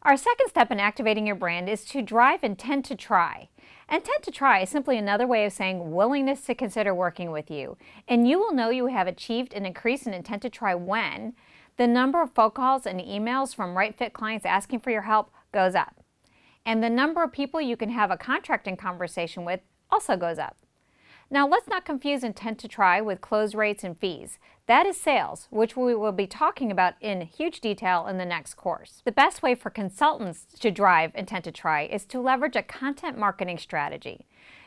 Our second step in activating your brand is to drive intent to try. Intent to try is simply another way of saying willingness to consider working with you. And you will know you have achieved an increase in intent to try when the number of phone calls and emails from right fit clients asking for your help goes up. And the number of people you can have a contracting conversation with also goes up. Now, let's not confuse intent to try with close rates and fees. That is sales, which we will be talking about in huge detail in the next course. The best way for consultants to drive intent to try is to leverage a content marketing strategy.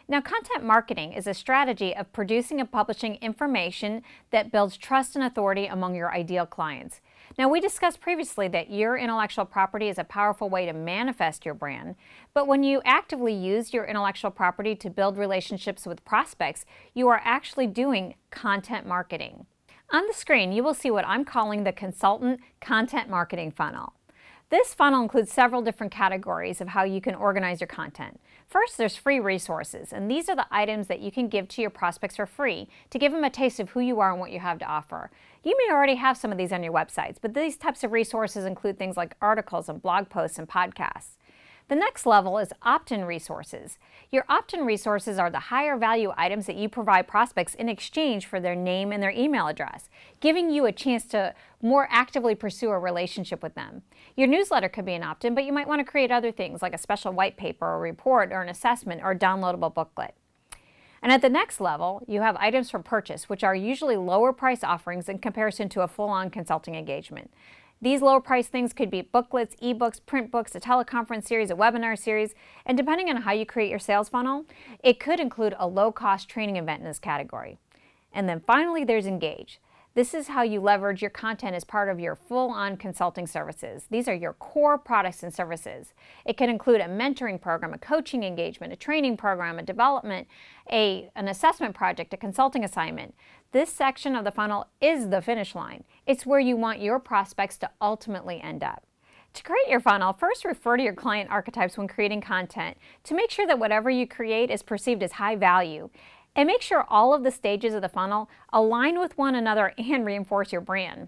Now, content marketing is a strategy of producing and publishing information that builds trust and authority among your ideal clients. Now, we discussed previously that your intellectual property is a powerful way to manifest your brand, but when you actively use your intellectual property to build relationships with prospects, you are actually doing content marketing. On the screen, you will see what I'm calling the consultant content marketing funnel. This funnel includes several different categories of how you can organize your content. First, there's free resources, and these are the items that you can give to your prospects for free to give them a taste of who you are and what you have to offer. You may already have some of these on your websites, but these types of resources include things like articles and blog posts and podcasts. The next level is opt-in resources. Your opt-in resources are the higher value items that you provide prospects in exchange for their name and their email address, giving you a chance to more actively pursue a relationship with them. Your newsletter could be an opt-in, but you might want to create other things like a special white paper or report or an assessment or a downloadable booklet. And at the next level, you have items for purchase, which are usually lower price offerings in comparison to a full-on consulting engagement. These lower price things could be booklets, ebooks, print books, a teleconference series, a webinar series, and depending on how you create your sales funnel, it could include a low-cost training event in this category. And then finally, there's Engage. This is how you leverage your content as part of your full-on consulting services. These are your core products and services. It can include a mentoring program, a coaching engagement, a training program, a development, an assessment project, a consulting assignment. This section of the funnel is the finish line. It's where you want your prospects to ultimately end up. To create your funnel, first refer to your client archetypes when creating content to make sure that whatever you create is perceived as high value. And make sure all of the stages of the funnel align with one another and reinforce your brand.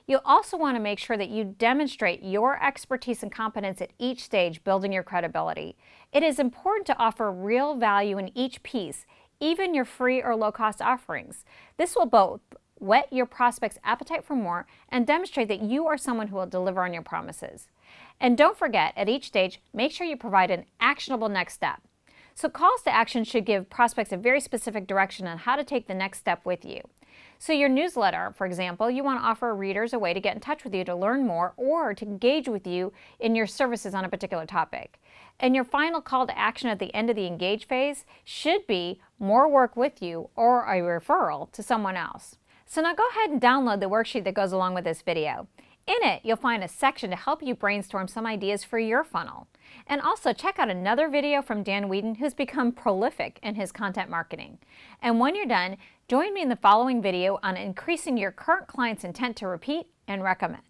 You'll also want to make sure that you demonstrate your expertise and competence at each stage, building your credibility. It is important to offer real value in each piece, even your free or low-cost offerings. This will both whet your prospect's appetite for more and demonstrate that you are someone who will deliver on your promises. And don't forget, at each stage, make sure you provide an actionable next step. So calls to action should give prospects a very specific direction on how to take the next step with you. So your newsletter, for example, you want to offer readers a way to get in touch with you to learn more or to engage with you in your services on a particular topic. And your final call to action at the end of the engage phase should be more work with you or a referral to someone else. So now go ahead and download the worksheet that goes along with this video. In it, you'll find a section to help you brainstorm some ideas for your funnel. And also check out another video from Dan Whedon, who's become prolific in his content marketing. And when you're done, join me in the following video on increasing your current client's intent to repeat and recommend.